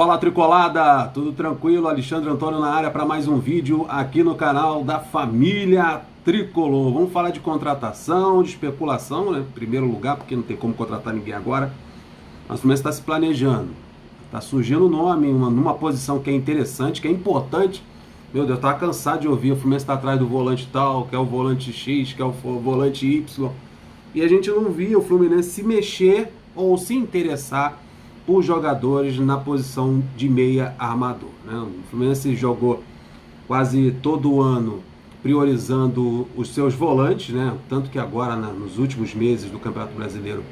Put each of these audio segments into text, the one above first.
Fala Tricolada, tudo tranquilo? Alexandre Antônio na área para mais um vídeo aqui no canal da Família Tricolor. Vamos falar de contratação, de especulação, né? Em primeiro lugar, porque não tem como contratar ninguém agora. Mas o Fluminense está se planejando. Está surgindo o nome numa posição que é interessante, que é importante. Meu Deus, eu estava cansado de ouvir, o Fluminense está atrás do volante tal, que é o volante X, que é o volante Y. E a gente não via o Fluminense se mexer ou se interessar por jogadores na posição de meia armador, né? O Fluminense jogou quase todo o ano priorizando os seus volantes, né? Tanto que agora, nos últimos meses do Campeonato Brasileiro,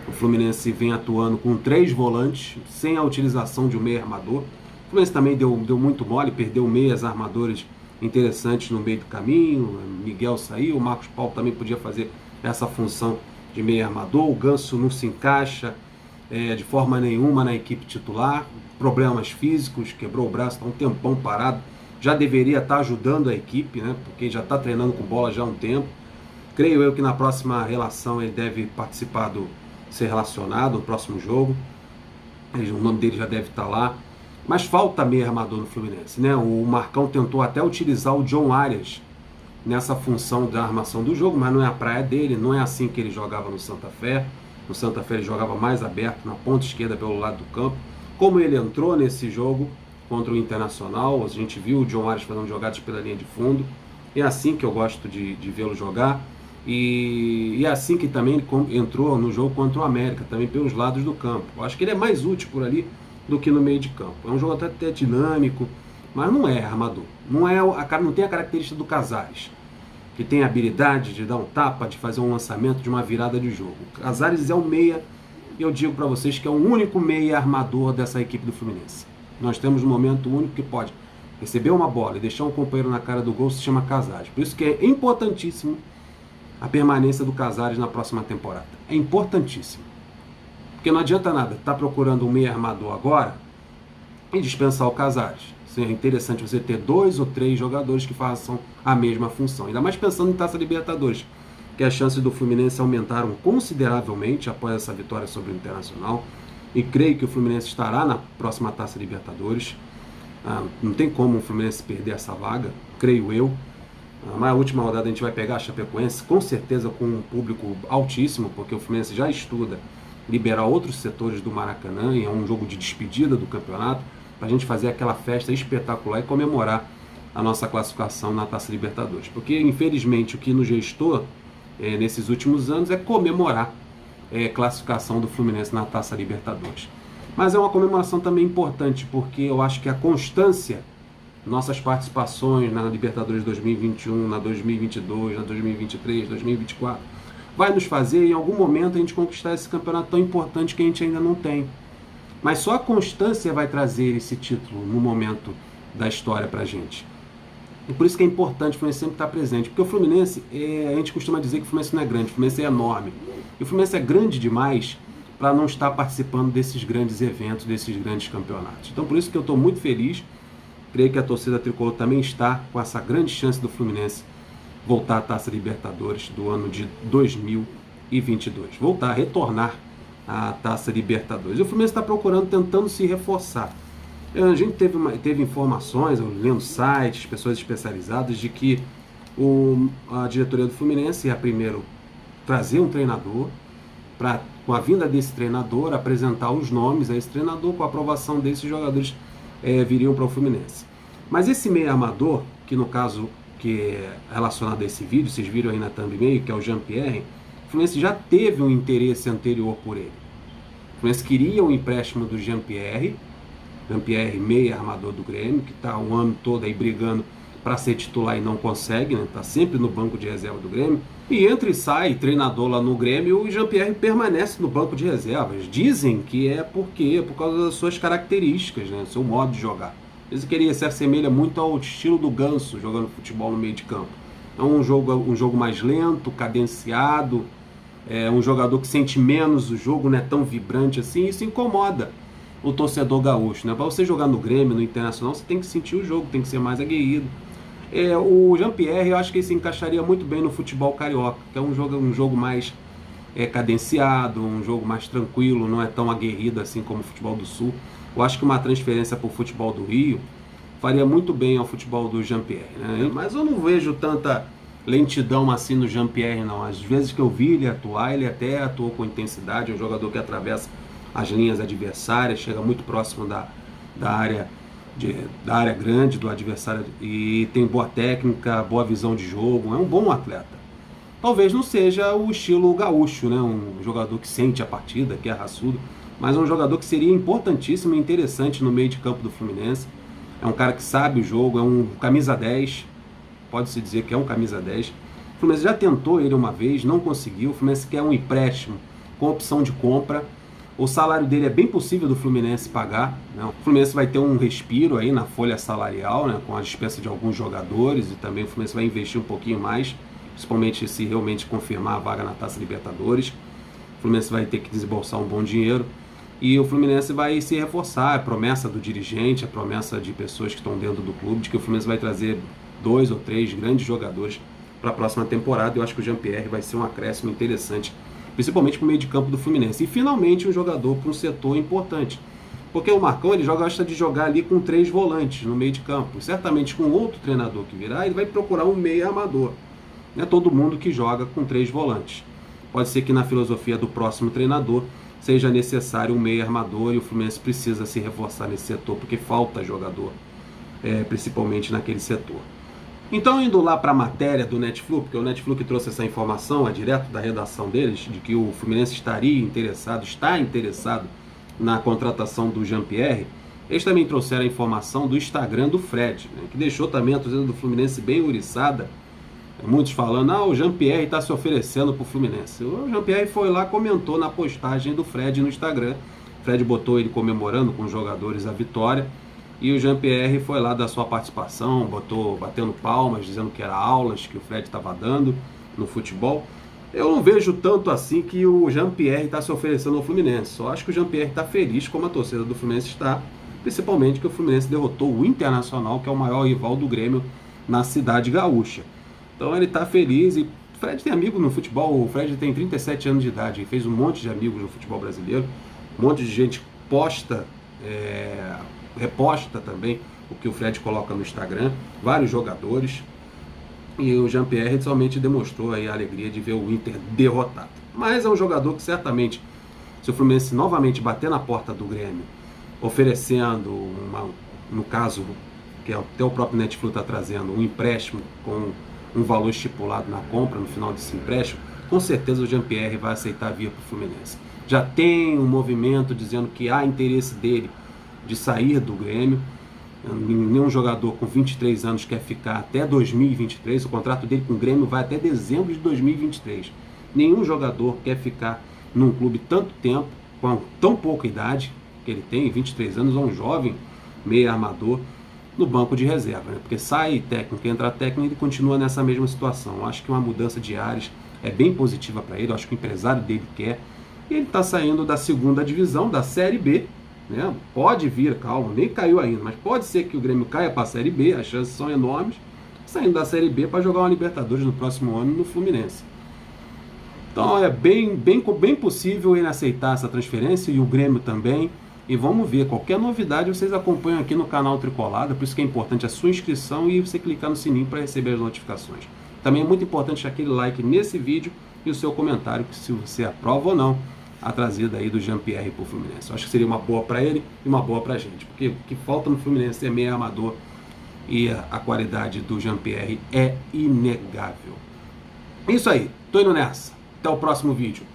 o Fluminense vem atuando com 3 volantes, sem a utilização de um meia armador. O Fluminense também deu muito mole, perdeu meias armadores interessantes no meio do caminho. Miguel saiu, o Marcos Paulo também podia fazer essa função de meia armador. O Ganso não se encaixa de forma nenhuma na equipe titular, problemas físicos, quebrou o braço, está um tempão parado, já deveria estar ajudando a equipe, né? Porque já está treinando com bola já há um tempo. Creio eu que na próxima relação ele deve participar ser relacionado no próximo jogo, o nome dele já deve estar lá, mas falta meio armador no Fluminense, né? O Marcão tentou até utilizar o John Arias nessa função da armação do jogo, mas não é a praia dele, não é assim que ele jogava no Santa Fé. No Santa Fé ele jogava mais aberto, na ponta esquerda pelo lado do campo. Como ele entrou nesse jogo contra o Internacional, a gente viu o John Arias fazendo jogadas pela linha de fundo. É assim que eu gosto de vê-lo jogar. E é assim que também entrou no jogo contra o América, também pelos lados do campo. Eu acho que ele é mais útil por ali do que no meio de campo. É um jogo até dinâmico, mas não é armador. Não tem a característica do Casares, que tem a habilidade de dar um tapa, de fazer um lançamento, de uma virada de jogo. O Casares é um meia, e eu digo para vocês que é o único meia armador dessa equipe do Fluminense. Nós temos um momento único que pode receber uma bola e deixar um companheiro na cara do gol, se chama Casares. Por isso que é importantíssimo a permanência do Casares na próxima temporada. É importantíssimo. Porque não adianta nada estar procurando um meia armador agora e dispensar o Casares. É interessante você ter 2 ou 3 jogadores que façam a mesma função. Ainda mais pensando em Taça Libertadores, que as chances do Fluminense aumentaram consideravelmente após essa vitória sobre o Internacional. E creio que o Fluminense estará na próxima Taça Libertadores. Não tem como o Fluminense perder essa vaga, creio eu. Mas a última rodada a gente vai pegar a Chapecoense, com certeza com um público altíssimo, porque o Fluminense já estuda liberar outros setores do Maracanã, e é um jogo de despedida do campeonato, para a gente fazer aquela festa espetacular e comemorar a nossa classificação na Taça Libertadores. Porque, infelizmente, o que nos gestou nesses últimos anos é comemorar a classificação do Fluminense na Taça Libertadores. Mas é uma comemoração também importante, porque eu acho que a constância, nossas participações na Libertadores 2021, na 2022, na 2023, 2024, vai nos fazer, em algum momento, a gente conquistar esse campeonato tão importante que a gente ainda não tem. Mas só a constância vai trazer esse título no momento da história pra gente. E por isso que é importante o Fluminense sempre estar presente. Porque o Fluminense, a gente costuma dizer que o Fluminense não é grande, o Fluminense é enorme. E o Fluminense é grande demais para não estar participando desses grandes eventos, desses grandes campeonatos. Então por isso que eu estou muito feliz. Creio que a torcida tricolor também está com essa grande chance do Fluminense voltar à Taça Libertadores do ano de 2022. Voltar, retornar a Taça Libertadores. E o Fluminense está procurando, tentando se reforçar. A gente teve informações, lendo sites, pessoas especializadas, de que a diretoria do Fluminense ia primeiro trazer um treinador, para, com a vinda desse treinador, apresentar os nomes a esse treinador, com a aprovação desses jogadores viriam para o Fluminense. Mas esse meio armador, que no caso que é relacionado a esse vídeo, vocês viram aí na thumbnail, que é o Jean-Pierre, o Fluminense já teve um interesse anterior por ele. O Fluminense queria o empréstimo do Jean-Pierre, meia armador do Grêmio, que está o ano todo aí brigando para ser titular e não consegue, né? Está sempre no banco de reserva do Grêmio. E entra e sai treinador lá no Grêmio, e o Jean-Pierre permanece no banco de reservas. Dizem que é por causa das suas características, né? Seu modo de jogar. Dizem que ele se assemelha muito ao estilo do Ganso jogando futebol no meio de campo. É um jogo mais lento, cadenciado, é um jogador que sente menos o jogo, não é tão vibrante assim, isso incomoda o torcedor gaúcho, né? Para você jogar no Grêmio, no Internacional, você tem que sentir o jogo, tem que ser mais aguerrido. O Jean-Pierre, eu acho que ele se encaixaria muito bem no futebol carioca, que é um jogo mais cadenciado, um jogo mais tranquilo, não é tão aguerrido assim como o futebol do Sul. Eu acho que uma transferência para o futebol do Rio faria muito bem ao futebol do Jean-Pierre, né? Mas eu não vejo tanta lentidão assim no Jean-Pierre, não. Às vezes que eu vi ele atuar, ele até atuou com intensidade. É um jogador que atravessa as linhas adversárias, chega muito próximo da área grande do adversário e tem boa técnica, boa visão de jogo. É um bom atleta. Talvez não seja o estilo gaúcho, né? Um jogador que sente a partida, que é raçudo, mas é um jogador que seria importantíssimo e interessante no meio de campo do Fluminense. É um cara que sabe o jogo, é um camisa 10, pode-se dizer que é um camisa 10. O Fluminense já tentou ele uma vez, não conseguiu. O Fluminense quer um empréstimo com opção de compra. O salário dele é bem possível do Fluminense pagar, né? O Fluminense vai ter um respiro aí na folha salarial, né? Com a dispensa de alguns jogadores, e também o Fluminense vai investir um pouquinho mais, principalmente se realmente confirmar a vaga na Taça Libertadores. O Fluminense vai ter que desembolsar um bom dinheiro. E o Fluminense vai se reforçar, a promessa do dirigente, a promessa de pessoas que estão dentro do clube, de que o Fluminense vai trazer 2 ou 3 grandes jogadores para a próxima temporada. Eu acho que o Jean-Pierre vai ser um acréscimo interessante, principalmente para o meio de campo do Fluminense. E finalmente um jogador para um setor importante. Porque o Marcão ele gosta de jogar ali com 3 volantes no meio de campo. Certamente com outro treinador que virá, ele vai procurar um meia armador. Não é todo mundo que joga com 3 volantes. Pode ser que na filosofia do próximo treinador seja necessário um meia armador e o Fluminense precisa se reforçar nesse setor, porque falta jogador, principalmente naquele setor. Então, indo lá para a matéria do Netflix, porque o Netflix trouxe essa informação, é direto da redação deles, de que o Fluminense está interessado na contratação do Jean-Pierre. Eles também trouxeram a informação do Instagram do Fred, né, que deixou também a torcida do Fluminense bem ouriçada. Muitos falando, o Jean-Pierre está se oferecendo para o Fluminense. O Jean-Pierre foi lá, comentou na postagem do Fred no Instagram. O Fred botou ele comemorando com os jogadores a vitória. E o Jean-Pierre foi lá dar sua participação, botou batendo palmas, dizendo que era aulas que o Fred estava dando no futebol. Eu não vejo tanto assim que o Jean-Pierre está se oferecendo ao Fluminense. Só acho que o Jean-Pierre está feliz como a torcida do Fluminense está. Principalmente que o Fluminense derrotou o Internacional, que é o maior rival do Grêmio na cidade gaúcha. Então ele está feliz e o Fred tem amigo no futebol. O Fred tem 37 anos de idade, ele fez um monte de amigos no futebol brasileiro. Um monte de gente reposta também o que o Fred coloca no Instagram, vários jogadores, e o Jean-Pierre somente demonstrou aí a alegria de ver o Inter derrotado. Mas é um jogador que certamente, se o Fluminense novamente bater na porta do Grêmio, oferecendo, no caso, que até o próprio Netflix está trazendo, um empréstimo com um valor estipulado na compra, no final desse empréstimo, com certeza o Jean-Pierre vai aceitar vir para o Fluminense. Já tem um movimento dizendo que há interesse dele de sair do Grêmio. Nenhum jogador com 23 anos quer ficar até 2023, o contrato dele com o Grêmio vai até dezembro de 2023. Nenhum jogador quer ficar num clube tanto tempo, com tão pouca idade, que ele tem, 23 anos, é um jovem meio armador, no banco de reserva, né? Porque sai técnico, entra técnico e ele continua nessa mesma situação. Eu acho que uma mudança de ares é bem positiva para ele, eu acho que o empresário dele quer, e ele está saindo da segunda divisão, da Série B, né? Pode vir, calma, nem caiu ainda, mas pode ser que o Grêmio caia para a Série B, as chances são enormes, saindo da Série B para jogar uma Libertadores no próximo ano no Fluminense. Então é bem possível ele aceitar essa transferência e o Grêmio também. E vamos ver, qualquer novidade vocês acompanham aqui no canal Tricolada, por isso que é importante a sua inscrição e você clicar no sininho para receber as notificações. Também é muito importante aquele like nesse vídeo e o seu comentário, se você aprova ou não a trazida aí do Jean-Pierre para o Fluminense. Eu acho que seria uma boa para ele e uma boa para a gente, porque o que falta no Fluminense é meio amador e a qualidade do Jean-Pierre é inegável. Isso aí, tô indo nessa. Até o próximo vídeo.